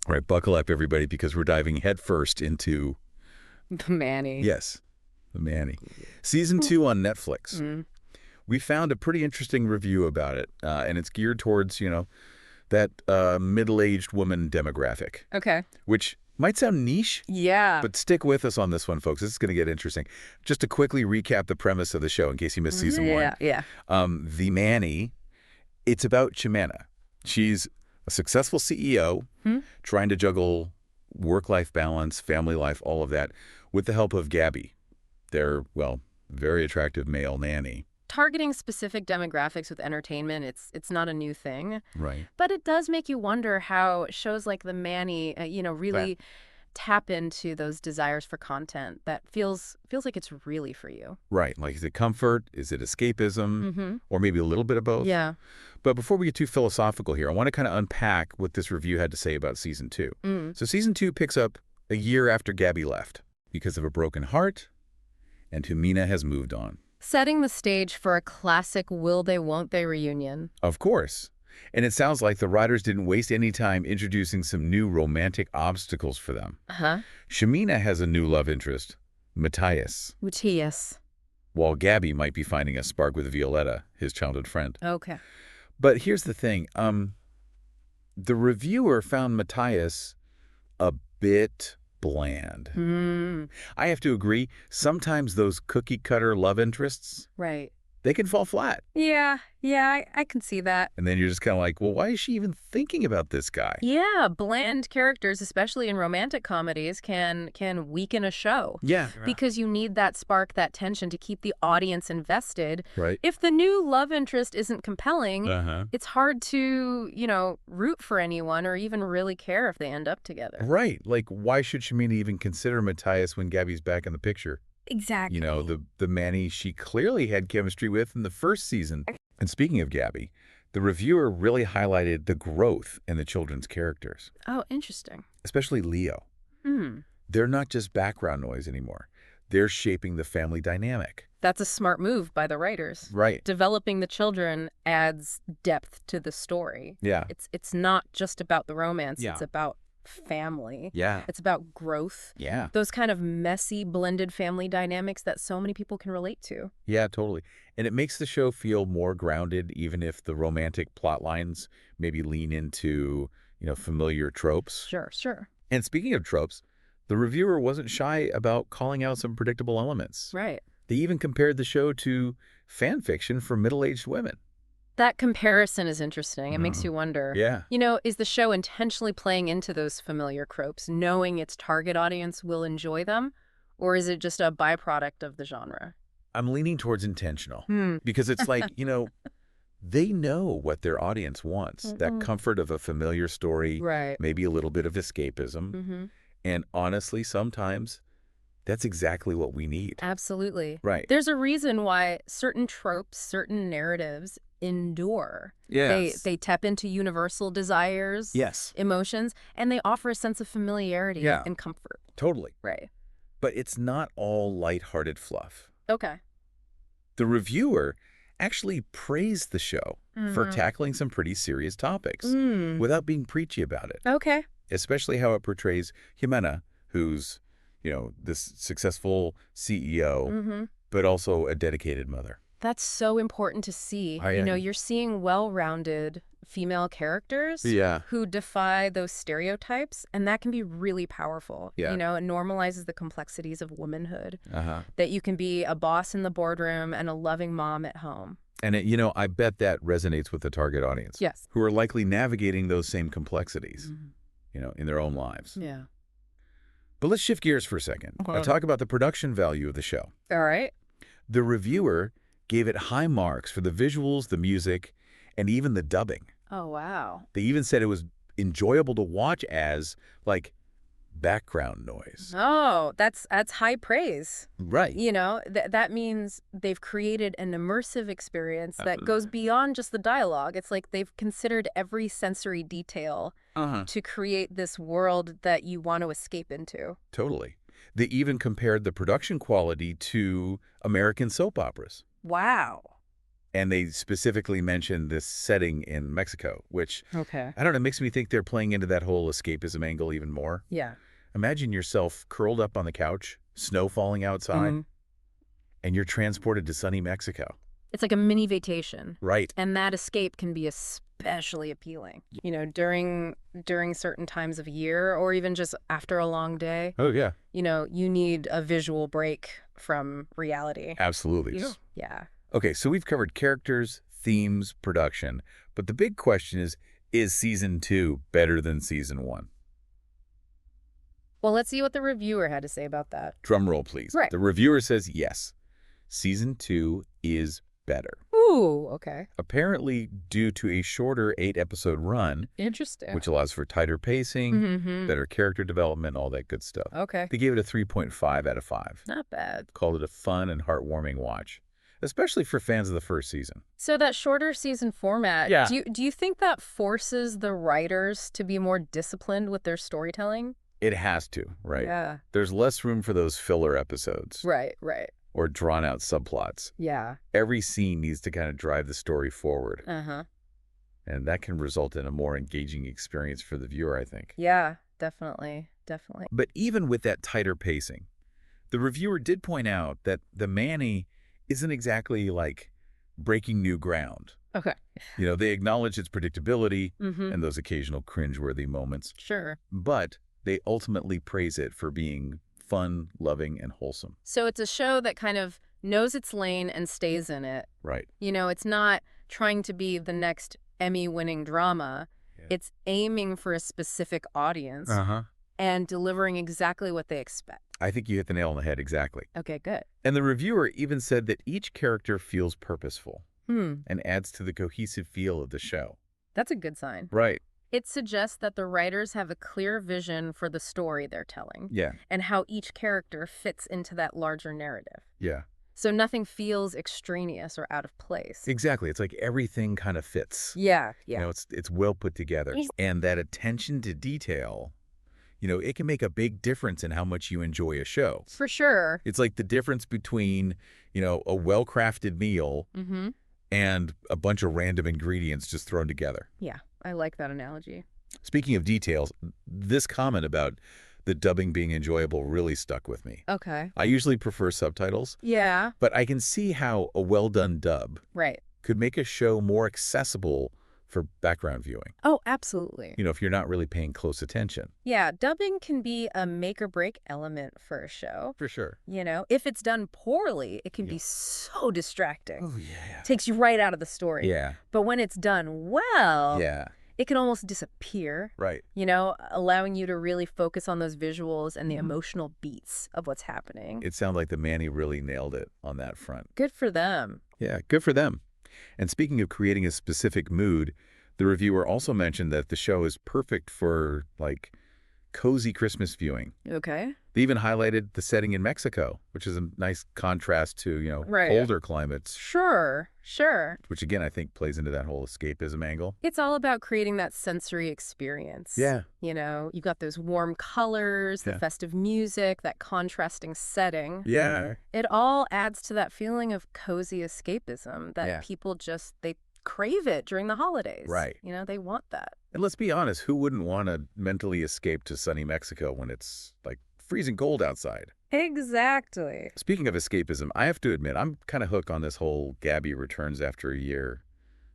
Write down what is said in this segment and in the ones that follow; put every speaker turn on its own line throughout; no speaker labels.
All right, buckle up, everybody, because we're diving headfirst into,
The Manny.
yes, the Manny. Season 2 on Netflix.
Mm.
We found a pretty interesting review about it, and it's geared towards, that middle-aged woman demographic,
Okay.
which might sound niche,
Yeah.
but stick with us on this one, folks. This is going to get interesting. Just to quickly recap the premise of the show, in case you missed season 1.
Yeah.
The Manny, it's about Ximena. She's a successful CEO trying to juggle work-life balance, family life, all of that, with the help of Gabby, their, well, very attractive male nanny.
Targeting specific demographics with entertainment, it's not a new thing.
Right.
But it does make you wonder how shows like The Manny, really tap into those desires for content that feels like it's really for you.
Right. Like, is it comfort? Is it escapism? Or maybe a little bit of both?
Yeah.
But before we get too philosophical here, I want to kind of unpack what this review had to say about Season 2. So Season 2 picks up a year after Gabby left because of a broken heart, and Ximena has moved on.
Setting the stage for a classic will they, won't they reunion.
Of course. And it sounds like the writers didn't waste any time introducing some new romantic obstacles for them. Ximena has a new love interest, Matthias,
Matthias.
while Gabby might be finding a spark with Violetta, his childhood friend.
Okay.
But here's the thing. The reviewer found Matthias a bit bland. I have to agree, sometimes those cookie-cutter love interests,
Right.
they can fall flat.
Yeah, I can see that.
And then you're just kind of like, well, why is she even thinking about this guy?
Yeah, bland characters, especially in romantic comedies, can weaken a show.
Yeah.
Because you need that spark, that tension to keep the audience invested.
Right.
If the new love interest isn't compelling,
Uh-huh.
it's hard to, root for anyone or even really care if they end up together.
Right. Like, why should Ximena even consider Matthias when Gabby's back in the picture?
Exactly.
The Manny she clearly had chemistry with in the first season. And speaking of Gabby, the reviewer really highlighted the growth in the children's characters,
Oh, interesting.
especially Leo. They're not just background noise anymore. They're shaping the family dynamic.
That's a smart move by the writers.
Right.
Developing the children adds depth to the story.
Yeah.
It's not just about the romance.
Yeah.
It's about family.
Yeah.
It's about growth.
Yeah.
Those kind of messy, blended family dynamics that so many people can relate to.
Yeah, totally. And it makes the show feel more grounded, even if the romantic plot lines maybe lean into, familiar tropes.
Sure.
And speaking of tropes, the reviewer wasn't shy about calling out some predictable elements.
Right.
They even compared the show to fan fiction for middle-aged women.
That comparison is interesting. It makes you wonder.
Yeah.
Is the show intentionally playing into those familiar tropes, knowing its target audience will enjoy them? Or is it just a byproduct of the genre?
I'm leaning towards intentional because it's like, they know what their audience wants. That comfort of a familiar story,
Right.
maybe a little bit of escapism. And honestly, sometimes that's exactly what we need.
Absolutely.
Right.
There's a reason why certain tropes, certain narratives endure.
Yes.
They tap into universal desires,
Yes.
emotions, and they offer a sense of familiarity
Yeah.
and comfort.
Totally.
Right.
But it's not all lighthearted fluff.
Okay.
The reviewer actually praised the show for tackling some pretty serious topics without being preachy about it,
Okay.
especially how it portrays Ximena, who's, this successful CEO, but also a dedicated mother.
That's so important to see.
Oh, yeah.
You're seeing well-rounded female characters who defy those stereotypes, and that can be really powerful.
Yeah.
It normalizes the complexities of womanhood,
Uh-huh.
that you can be a boss in the boardroom and a loving mom at home.
And, I bet that resonates with the target audience.
Yes.
Who are likely navigating those same complexities, in their own lives.
Yeah.
But let's shift gears for a second.
Okay.
Talk about the production value of the show.
All right.
The reviewer gave it high marks for the visuals, the music, and even the dubbing.
Oh, wow.
They even said it was enjoyable to watch as, like, background noise.
Oh, that's high praise.
Right.
That means they've created an immersive experience that goes beyond just the dialogue. It's like they've considered every sensory detail to create this world that you want to escape into.
Totally. They even compared the production quality to American soap operas.
Wow.
And they specifically mentioned this setting in Mexico, which,
Okay.
I don't know, makes me think they're playing into that whole escapism angle even more.
Yeah.
Imagine yourself curled up on the couch, snow falling outside, and you're transported to sunny Mexico.
It's like a mini vacation.
Right.
And that escape can be especially appealing. You know, during certain times of year or even just after a long day.
Oh, yeah.
You know, you need a visual break from reality.
Absolutely.
Yeah.
Okay, so we've covered characters, themes, production, but the big question is Season 2 better than Season 1?
Well, let's see what the reviewer had to say about that.
Drum roll, please.
Right.
The reviewer says yes. Season 2 is better.
Ooh, okay.
Apparently due to a shorter 8-episode run,
Interesting.
which allows for tighter pacing, better character development, all that good stuff.
Okay.
They gave it a 3.5 out of 5.
Not bad.
Called it a fun and heartwarming watch, especially for fans of the first season.
So that shorter season format,
Yeah.
do you think that forces the writers to be more disciplined with their storytelling?
It has to, right?
Yeah.
There's less room for those filler episodes.
Right.
Or drawn-out subplots.
Yeah.
Every scene needs to kind of drive the story forward.
Uh-huh.
And that can result in a more engaging experience for the viewer, I think.
Yeah, definitely.
But even with that tighter pacing, the reviewer did point out that the Manny isn't exactly like breaking new ground.
Okay.
You know, they acknowledge its predictability
Mm-hmm.
and those occasional cringeworthy moments,
Sure.
but they ultimately praise it for being fun, loving, and wholesome.
So it's a show that kind of knows its lane and stays in it.
Right.
You know, it's not trying to be the next Emmy-winning drama.
Yeah.
It's aiming for a specific audience and delivering exactly what they expect.
I think you hit the nail on the head exactly.
Okay, good.
And the reviewer even said that each character feels purposeful
And
and adds to the cohesive feel of the show.
that's a good sign.
Right.
It suggests that the writers have a clear vision for the story they're telling
Yeah.
and how each character fits into that larger narrative.
Yeah.
So nothing feels extraneous or out of place.
Exactly. It's like everything kind of fits.
Yeah.
You know, it's well put together. And that attention to detail, you know, it can make a big difference in how much you enjoy a show.
For sure.
It's like the difference between, you know, a well-crafted meal and a bunch of random ingredients just thrown together.
Yeah, I like that analogy.
Speaking of details, this comment about the dubbing being enjoyable really stuck with me.
Okay.
I usually prefer subtitles,
Yeah.
but I can see how a well-done dub
Right.
could make a show more accessible for background viewing.
Oh, absolutely.
You know, if you're not really paying close attention.
Yeah, dubbing can be a make or break element for a show.
For sure.
You know, if it's done poorly, it can be so distracting.
Oh, yeah.
Takes you right out of the story.
Yeah.
But when it's done well,
Yeah.
it can almost disappear,
Right.
you know, allowing you to really focus on those visuals and the emotional beats of what's happening.
It sounded like the Manny really nailed it on that front.
Good for them.
Yeah, good for them. And speaking of creating a specific mood, the reviewer also mentioned that the show is perfect for, like, cozy Christmas viewing.
Okay.
They even highlighted the setting in Mexico, which is a nice contrast to, you know,
Right.
colder climates,
Sure.
which again, I think plays into that whole escapism angle.
It's all about creating that sensory experience.
Yeah.
You know, you've got those warm colors, the
Yeah.
festive music, that contrasting setting.
Yeah.
It all adds to that feeling of cozy escapism that
Yeah.
people just, they crave it during the holidays.
Right.
You know, they want that.
And let's be honest, who wouldn't want to mentally escape to sunny Mexico when it's, like, freezing cold outside?
Exactly.
Speaking of escapism, I have to admit, I'm kind of hooked on this whole Gabby returns after a year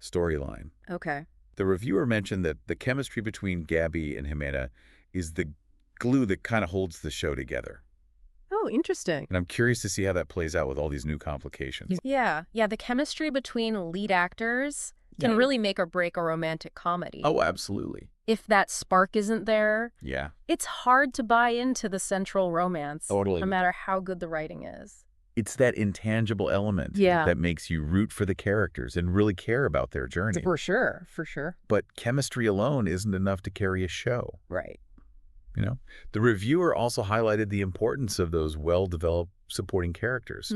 storyline.
Okay.
The reviewer mentioned that the chemistry between Gabby and Jimena is the glue that kind of holds the show together.
Oh, interesting.
And I'm curious to see how that plays out with all these new complications.
Yeah. Yeah, the chemistry between lead actors can
Yeah.
really make or break a romantic comedy.
Oh, absolutely.
If that spark isn't there,
Yeah.
it's hard to buy into the central romance,
Totally.
no matter how good the writing is.
It's that intangible element
Yeah.
that makes you root for the characters and really care about their journey.
For sure.
But chemistry alone isn't enough to carry a show.
Right.
You know, the reviewer also highlighted the importance of those well-developed supporting characters,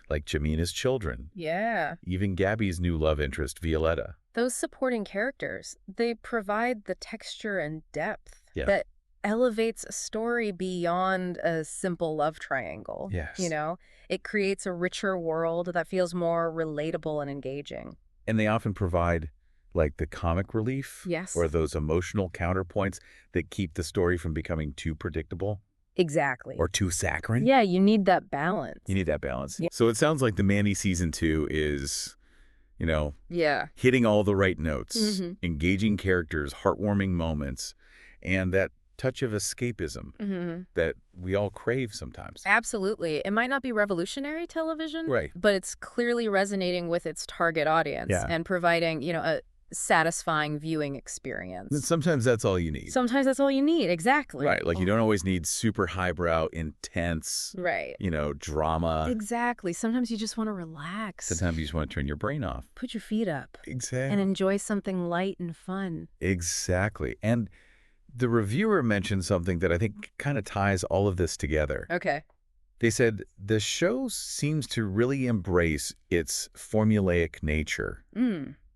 like Jimena's children,
Yeah.
even Gabby's new love interest, Violetta.
Those supporting characters, they provide the texture and depth
Yeah.
that elevates a story beyond a simple love triangle.
Yes.
It creates a richer world that feels more relatable and engaging.
And they often provide, like, the comic relief
Yes.
or those emotional counterpoints that keep the story from becoming too predictable
Exactly.
or too saccharine.
Yeah, you need that balance.
You need that balance.
Yeah.
So it sounds like the Manny season 2 is,
Yeah.
hitting all the right notes,
Mm-hmm.
engaging characters, heartwarming moments, and that touch of escapism
Mm-hmm.
that we all crave sometimes.
Absolutely. It might not be revolutionary television,
Right.
but it's clearly resonating with its target audience
Yeah.
and providing, a satisfying viewing experience.
And sometimes that's all you need.
Sometimes that's all you need. Exactly.
Right. Like you don't always need super highbrow, intense,
Right.
drama.
Exactly. Sometimes you just want to relax.
Sometimes you just want to turn your brain off.
Put your feet up
Exactly.
and enjoy something light and fun.
Exactly. And the reviewer mentioned something that I think kind of ties all of this together.
Okay.
They said the show seems to really embrace its formulaic nature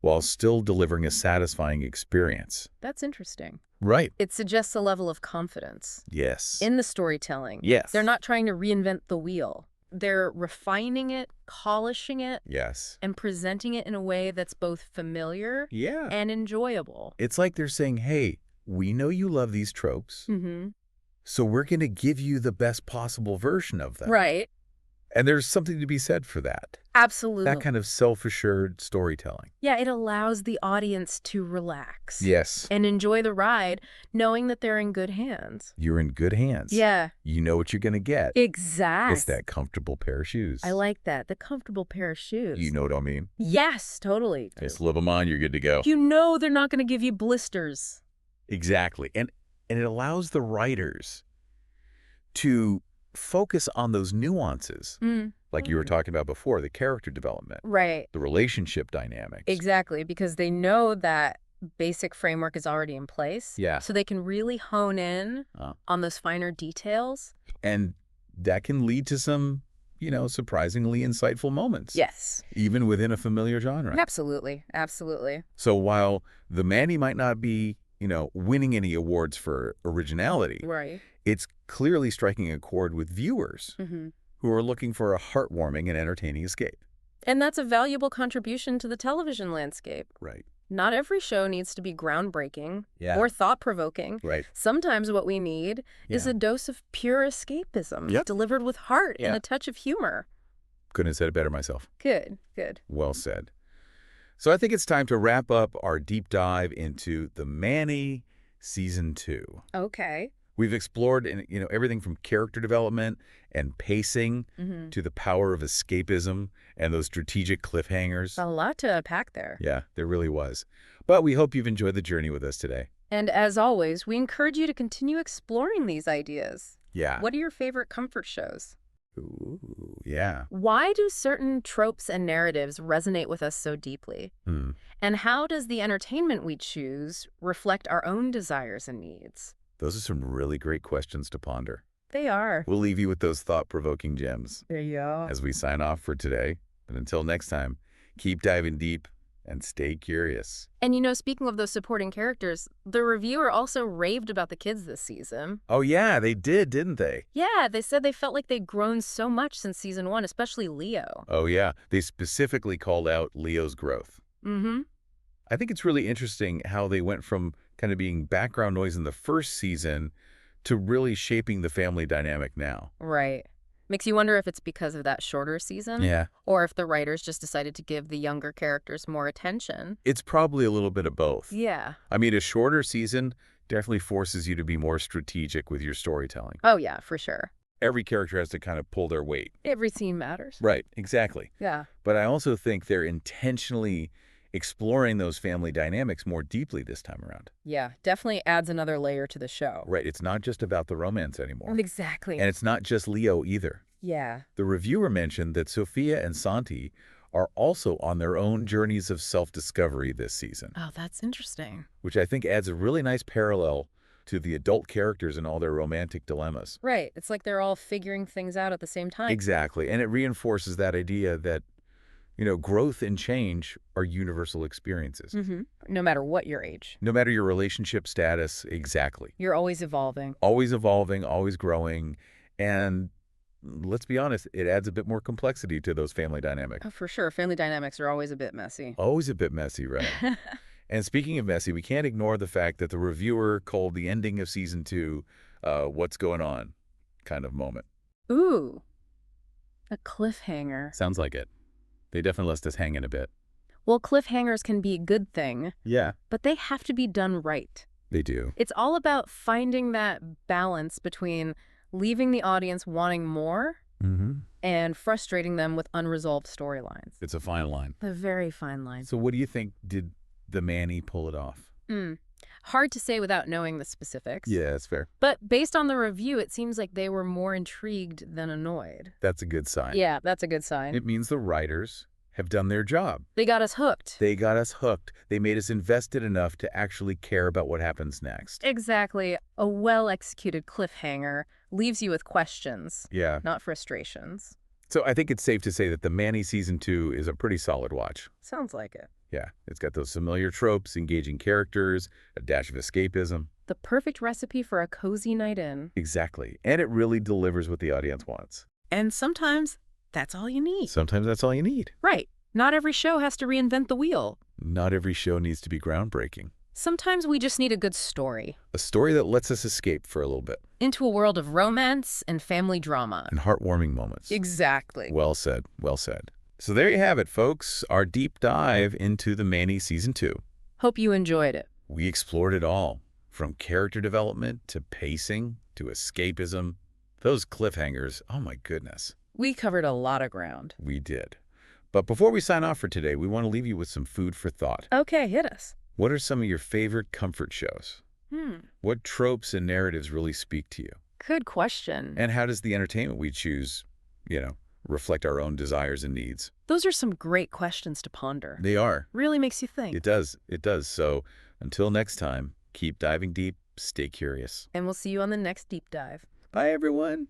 while still delivering a satisfying experience.
That's interesting.
Right.
It suggests a level of confidence
Yes.
in the storytelling.
Yes.
They're not trying to reinvent the wheel. They're refining it, polishing it,
Yes.
and presenting it in a way that's both familiar
Yeah.
and enjoyable.
It's like they're saying, hey, we know you love these tropes, so we're going to give you the best possible version of them.
Right.
And there's something to be said for that.
Absolutely.
That kind of self-assured storytelling.
Yeah, it allows the audience to relax.
Yes.
And enjoy the ride, knowing that they're in good hands.
You're in good hands.
Yeah.
You know what you're going to get.
Exactly.
It's that comfortable pair of shoes.
I like that. The comfortable pair of shoes.
You know what I mean?
Yes, totally.
Just slip them on, you're good to go.
You know they're not going to give you blisters.
Exactly. And it allows the writers to focus on those nuances, like you were talking about before, the character development,
Right.
the relationship dynamics.
Exactly, because they know that basic framework is already in place.
Yeah.
So they can really hone in on those finer details.
And that can lead to some, surprisingly insightful moments.
Yes.
Even within a familiar genre.
Absolutely. Absolutely.
So while the Manny might not be, winning any awards for originality,
Right.
it's clearly striking a chord with viewers who are looking for a heartwarming and entertaining escape.
And that's a valuable contribution to the television landscape.
Right.
Not every show needs to be groundbreaking or thought-provoking.
Right.
Sometimes what we need is a dose of pure escapism delivered with heart and a touch of humor.
Couldn't have said it better myself.
Good, good.
Well said. So I think it's time to wrap up our deep dive into The Manny Season 2.
Okay.
We've explored, everything from character development and pacing to the power of escapism and those strategic cliffhangers.
A lot to unpack there.
Yeah, there really was. But we hope you've enjoyed the journey with us today.
And as always, we encourage you to continue exploring these ideas.
Yeah.
What are your favorite comfort shows?
Ooh, yeah.
Why do certain tropes and narratives resonate with us so deeply? And how does the entertainment we choose reflect our own desires and needs?
Those are some really great questions to ponder.
They are.
We'll leave you with those thought-provoking gems
There you go.
as we sign off for today. And until next time, keep diving deep and stay curious.
And speaking of those supporting characters, the reviewer also raved about the kids this season.
Oh, yeah, they did, didn't they?
Yeah, they said they felt like they'd grown so much since season 1, especially Leo.
Oh, yeah. They specifically called out Leo's growth. I think it's really interesting how they went from kind of being background noise in the first season to really shaping the family dynamic now.
Right. Makes you wonder if it's because of that shorter season.
Yeah.
Or if the writers just decided to give the younger characters more attention.
It's probably a little bit of both.
Yeah.
I mean, a shorter season definitely forces you to be more strategic with your storytelling.
Oh, yeah, for sure.
Every character has to kind of pull their weight.
Every scene matters.
Right, exactly.
Yeah.
But I also think they're intentionally exploring those family dynamics more deeply this time around.
Yeah, definitely adds another layer to the show.
Right, it's not just about the romance anymore.
Exactly.
And it's not just Leo either.
Yeah.
The reviewer mentioned that Sophia and Santi are also on their own journeys of self-discovery this season.
Oh, that's interesting.
Which I think adds a really nice parallel to the adult characters and all their romantic dilemmas.
Right. It's like they're all figuring things out at the same time.
Exactly. And it reinforces that idea that, Growth and change are universal experiences.
No matter what your age.
No matter your relationship status, exactly.
You're always evolving.
Always evolving, always growing. And let's be honest, it adds a bit more complexity to those family dynamics.
Oh, for sure. Family dynamics are always a bit messy.
Always a bit messy, right? And speaking of messy, we can't ignore the fact that the reviewer called the ending of season 2, what's going on kind of moment.
Ooh, a cliffhanger.
Sounds like it. They definitely left us hanging a bit.
Well, cliffhangers can be a good thing.
Yeah.
But they have to be done right.
They do.
It's all about finding that balance between leaving the audience wanting more and frustrating them with unresolved storylines.
It's a fine line.
A very fine line.
So what do you think? Did the Manny pull it off?
Hard to say without knowing the specifics.
Yeah, that's fair.
But based on the review, it seems like they were more intrigued than annoyed.
That's a good sign.
Yeah, that's a good sign.
It means the writers have done their job.
They got us hooked.
They got us hooked. They made us invested enough to actually care about what happens next.
Exactly. A well-executed cliffhanger leaves you with questions.
Yeah.
Not frustrations.
So I think it's safe to say that the Manny season 2 is a pretty solid watch.
Sounds like it.
Yeah, it's got those familiar tropes, engaging characters, a dash of escapism.
The perfect recipe for a cozy night in.
Exactly. And it really delivers what the audience wants.
And sometimes that's all you need.
Sometimes that's all you need.
Right. Not every show has to reinvent the wheel.
Not every show needs to be groundbreaking.
Sometimes we just need a good story.
A story that lets us escape for a little bit.
Into a world of romance and family drama.
And heartwarming moments.
Exactly.
Well said. Well said. So there you have it, folks. Our deep dive into the Manny Season 2.
Hope you enjoyed it.
We explored it all. From character development to pacing to escapism. Those cliffhangers, oh my goodness.
We covered a lot of ground.
We did. But before we sign off for today, we want to leave you with some food for thought.
Okay, hit us.
What are some of your favorite comfort shows? What tropes and narratives really speak to you?
Good question.
And how does the entertainment we choose, reflect our own desires and needs?
Those are some great questions to ponder.
They are.
Really makes you think.
It does. It does. So until next time, keep diving deep, stay curious.
And we'll see you on the next deep dive.
Bye, everyone.